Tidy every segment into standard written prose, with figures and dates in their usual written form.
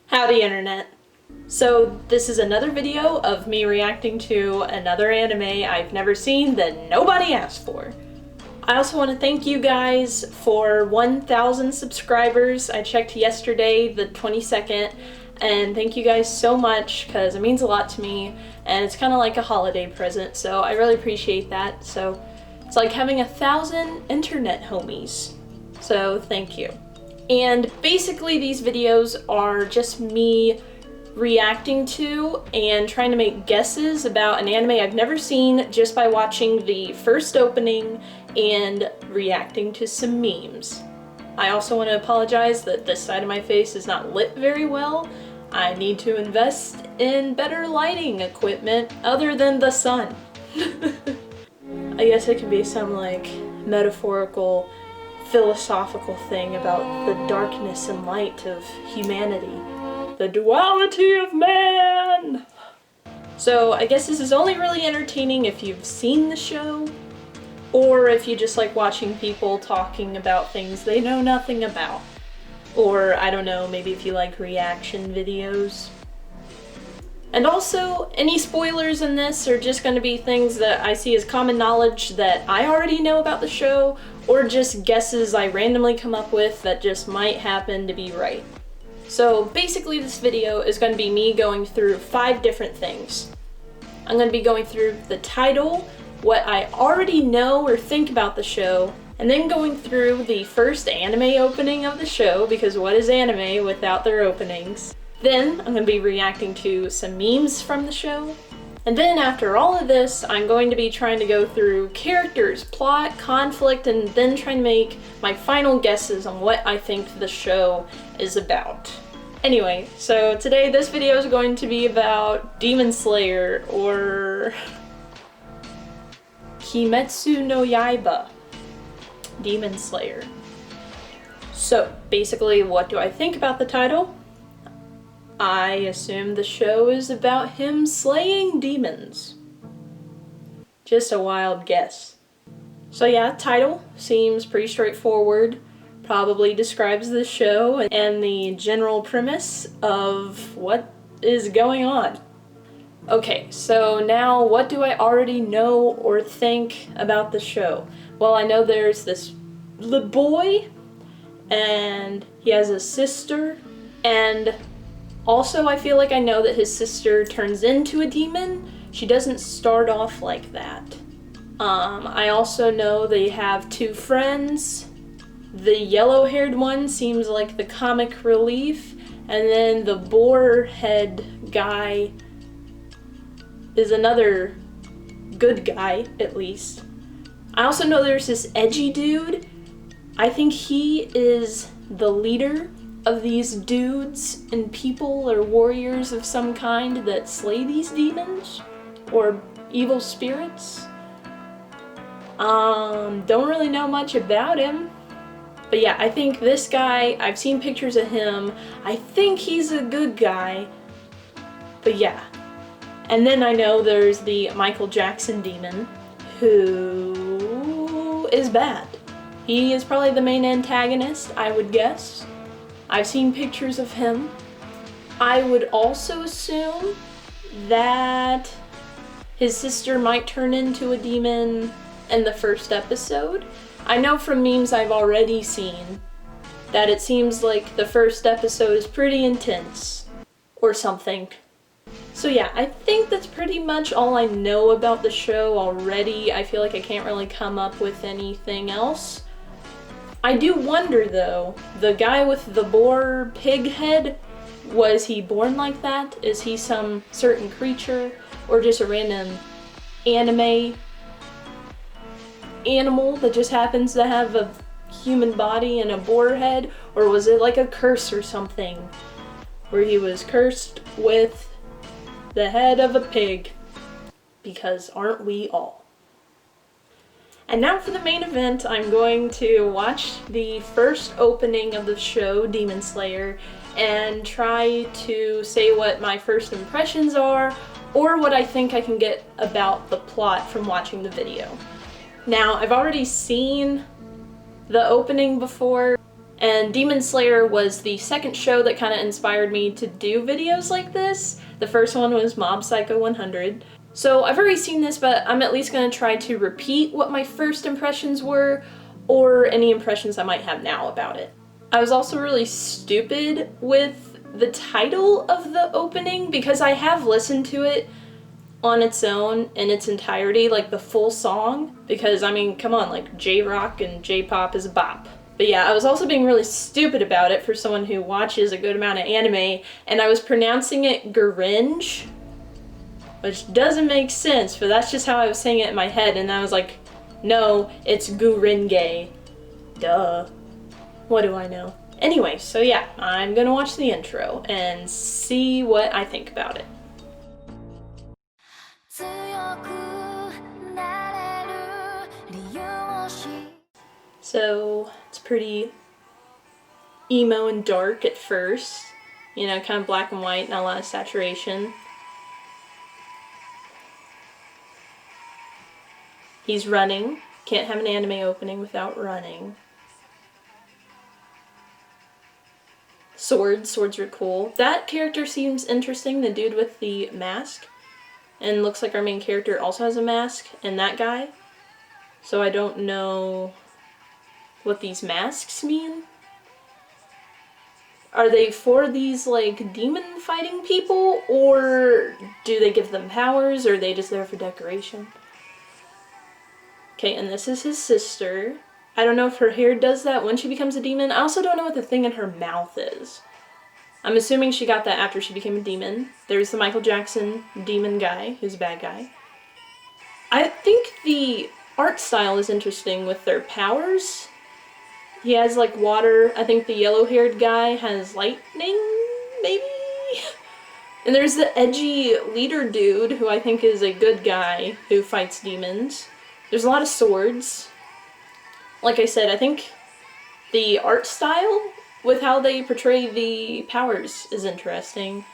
Howdy internet. So this is another video of me reacting to another anime I've never seen that nobody asked for. I also want to thank you guys for 1,000 subscribers. I checked yesterday, the 22nd, and thank you guys so much because it means a lot to me and it's kind of like a holiday present, so I really appreciate that. So it's like having 1,000 internet homies, so thank you. And basically these videos are just me reacting to and trying to make guesses about an anime I've never seen just by watching the first opening and reacting to some memes. I also want to apologize that this side of my face is not lit very well. I need to invest in better lighting equipment other than the sun. I guess it could be some like metaphorical philosophical thing about the darkness and light of humanity. The duality of man! So I guess this is only really entertaining if you've seen the show, or if you just like watching people talking about things they know nothing about. Or, I don't know, maybe if you like reaction videos. And also, any spoilers in this are just going to be things that I see as common knowledge that I already know about the show, or just guesses I randomly come up with that just might happen to be right. So basically this video is going to be me going through 5 different things. I'm going to be going through the title, what I already know or think about the show, and then going through the first anime opening of the show, because what is anime without their openings? Then I'm going to be reacting to some memes from the show. And then after all of this, I'm going to be trying to go through characters, plot, conflict, and then trying to make my final guesses on what I think the show is about. Anyway, so today this video is going to be about Demon Slayer, or Kimetsu no Yaiba. Demon Slayer. So basically, what do I think about the title? I assume the show is about him slaying demons. Just a wild guess. So yeah, title seems pretty straightforward. Probably describes the show and the general premise of what is going on. Okay, so now what do I already know or think about the show? Well, I know there's this little boy, and he has a sister, and also I feel like I know that his sister turns into a demon. She doesn't start off like that. I also know they have 2 friends. The yellow-haired one seems like the comic relief, and then the boar head guy is another good guy, at least. I also know there's this edgy dude. I think he is the leader of these dudes and people or warriors of some kind that slay these demons or evil spirits. Don't really know much about him. But yeah, I think this guy, I've seen pictures of him. I think he's a good guy. But yeah. And then I know there's the Michael Jackson demon, who is bad. He is probably the main antagonist, I would guess. I've seen pictures of him. I would also assume that his sister might turn into a demon in the first episode. I know from memes I've already seen that it seems like the first episode is pretty intense, or something. So yeah, I think that's pretty much all I know about the show already. I feel like I can't really come up with anything else. I do wonder though, the guy with the boar pig head, was he born like that? Is he some certain creature, or just a random anime animal that just happens to have a human body and a boar head? Or was it like a curse or something, where he was cursed with the head of a pig? Because aren't we all? And now for the main event, I'm going to watch the first opening of the show, Demon Slayer, and try to say what my first impressions are, or what I think I can get about the plot from watching the video. Now, I've already seen the opening before, And Demon Slayer was the second show that kind of inspired me to do videos like this. The first one was Mob Psycho 100. So I've already seen this, but I'm at least going to try to repeat what my first impressions were, or any impressions I might have now about it. I was also really stupid with the title of the opening, because I have listened to it on its own in its entirety, like the full song, because I mean, come on, like J-rock and J-pop is a bop. But yeah, I was also being really stupid about it for someone who watches a good amount of anime, and I was pronouncing it Gringe, which doesn't make sense, but that's just how I was saying it in my head, and I was like, no, it's Gurenge. Duh. What do I know? Anyway, so yeah, I'm gonna watch the intro and see what I think about it. So, it's pretty emo and dark at first. You know, kind of black and white, not a lot of saturation. He's running. Can't have an anime opening without running. Swords are cool. That character seems interesting, the dude with the mask. And looks like our main character also has a mask, and that guy. So I don't know what these masks mean. Are they for these, like, demon fighting people, or do they give them powers, or are they just there for decoration? Okay, and this is his sister. I don't know if her hair does that when she becomes a demon. I also don't know what the thing in her mouth is. I'm assuming she got that after she became a demon. There's the Michael Jackson demon guy, who's a bad guy. I think the art style is interesting with their powers. He has, like, water. I think the yellow-haired guy has lightning, maybe? And there's the edgy leader dude, who I think is a good guy, who fights demons. There's a lot of swords. Like I said, I think the art style with how they portray the powers is interesting.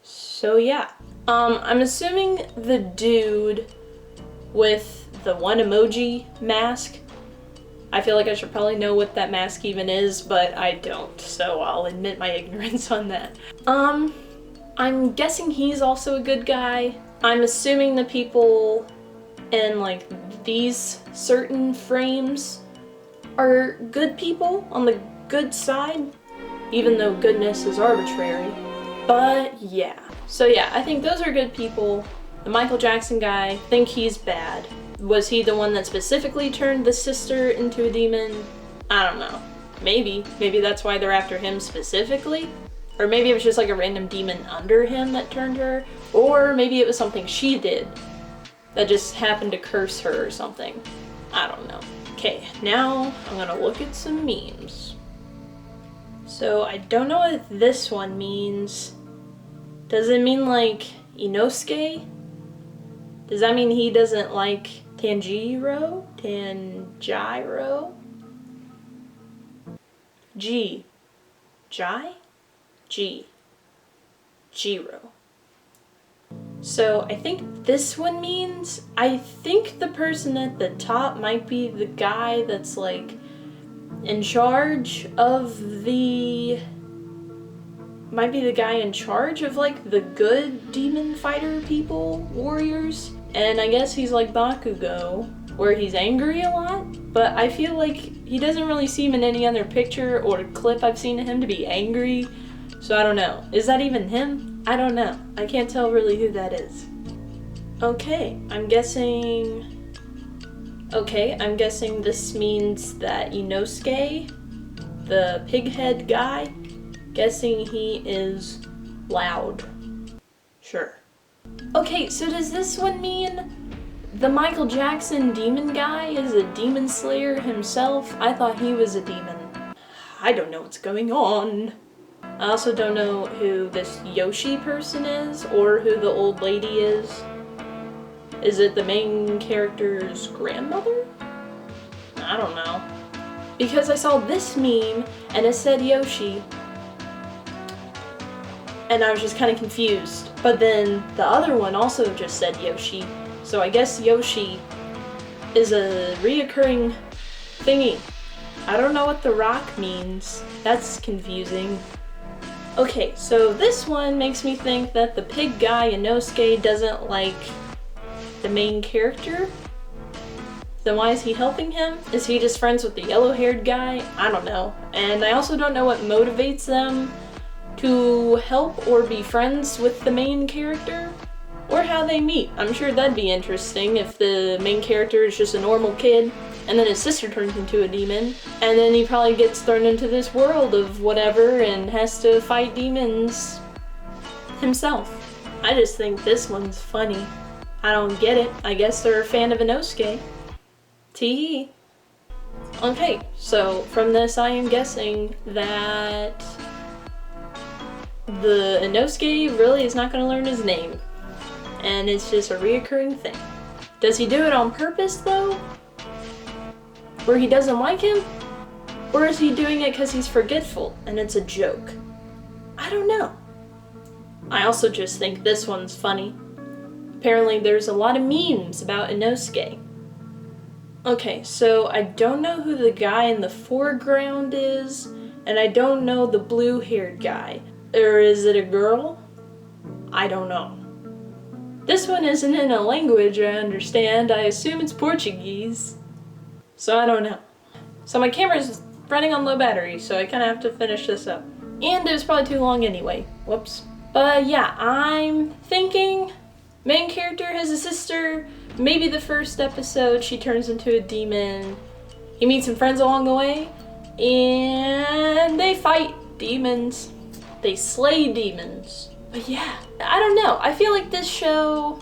So yeah. I'm assuming the dude with the one emoji mask, I feel like I should probably know what that mask even is, but I don't, so I'll admit my ignorance on that. I'm guessing he's also a good guy. I'm assuming the people in, like, these certain frames are good people, on the good side, even though goodness is arbitrary. But yeah. So yeah, I think those are good people. The Michael Jackson guy, I think he's bad. Was he the one that specifically turned the sister into a demon? I don't know. Maybe. Maybe that's why they're after him specifically? Or maybe it was just like a random demon under him that turned her? Or maybe it was something she did that just happened to curse her or something. I don't know. Okay, now I'm gonna look at some memes. So I don't know what this one means. Does it mean like Inosuke? Does that mean he doesn't like Tanjiro? Tanjiro? G. Jai? G. Jiro. So I think this one means, I think the person at the top might be the guy that's like in charge of the, might be the guy in charge of like the good demon fighter people, warriors. And I guess he's like Bakugo, where he's angry a lot, but I feel like he doesn't really seem in any other picture or clip I've seen of him to be angry. So I don't know. Is that even him? I don't know. I can't tell really who that is. Okay, I'm guessing this means that Inosuke, the pighead guy, guessing he is loud. Sure. Okay, so does this one mean the Michael Jackson demon guy is a demon slayer himself? I thought he was a demon. I don't know what's going on. I also don't know who this Yoshi person is, or who the old lady is. Is it the main character's grandmother? I don't know. Because I saw this meme, and it said Yoshi, and I was just kind of confused. But then the other one also just said Yoshi, so I guess Yoshi is a reoccurring thingy. I don't know what the rock means. That's confusing. Okay, so this one makes me think that the pig guy, Inosuke, doesn't like the main character. Then why is he helping him? Is he just friends with the yellow-haired guy? I don't know. And I also don't know what motivates them to help or be friends with the main character, or how they meet. I'm sure that'd be interesting if the main character is just a normal kid and then his sister turns into a demon, and then he probably gets thrown into this world of whatever and has to fight demons himself. I just think this one's funny. I don't get it. I guess they're a fan of Inosuke. Tee. Okay, so from this I am guessing that the Inosuke really is not going to learn his name, and it's just a reoccurring thing. Does he do it on purpose though? Where he doesn't like him? Or is he doing it because he's forgetful and it's a joke? I don't know. I also just think this one's funny. Apparently there's a lot of memes about Inosuke. Okay, so I don't know who the guy in the foreground is, and I don't know the blue-haired guy. Or is it a girl? I don't know. This one isn't in a language I understand. I assume it's Portuguese. So I don't know. So my camera's running on low battery, so I kind of have to finish this up. And it was probably too long anyway. Whoops. But yeah, I'm thinking main character has a sister. Maybe the first episode she turns into a demon. He meets some friends along the way, and they fight demons. They slay demons. But yeah, I don't know. I feel like this show,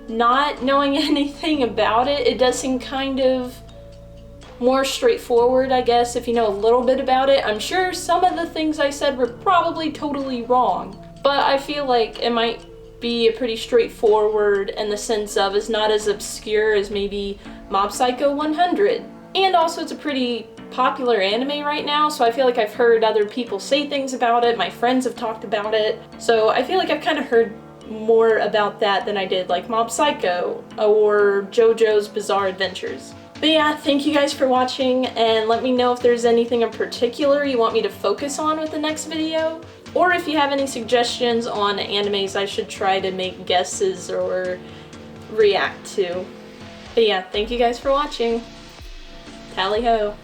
not knowing anything about it, it does seem kind of more straightforward, I guess, if you know a little bit about it. I'm sure some of the things I said were probably totally wrong, but I feel like it might be a pretty straightforward in the sense of it's not as obscure as maybe Mob Psycho 100. And also it's a pretty popular anime right now, so I feel like I've heard other people say things about it, my friends have talked about it, so I feel like I've kind of heard more about that than I did like Mob Psycho or JoJo's Bizarre Adventures. But yeah, thank you guys for watching, and let me know if there's anything in particular you want me to focus on with the next video, or if you have any suggestions on animes I should try to make guesses or react to. But yeah, thank you guys for watching. Tally ho!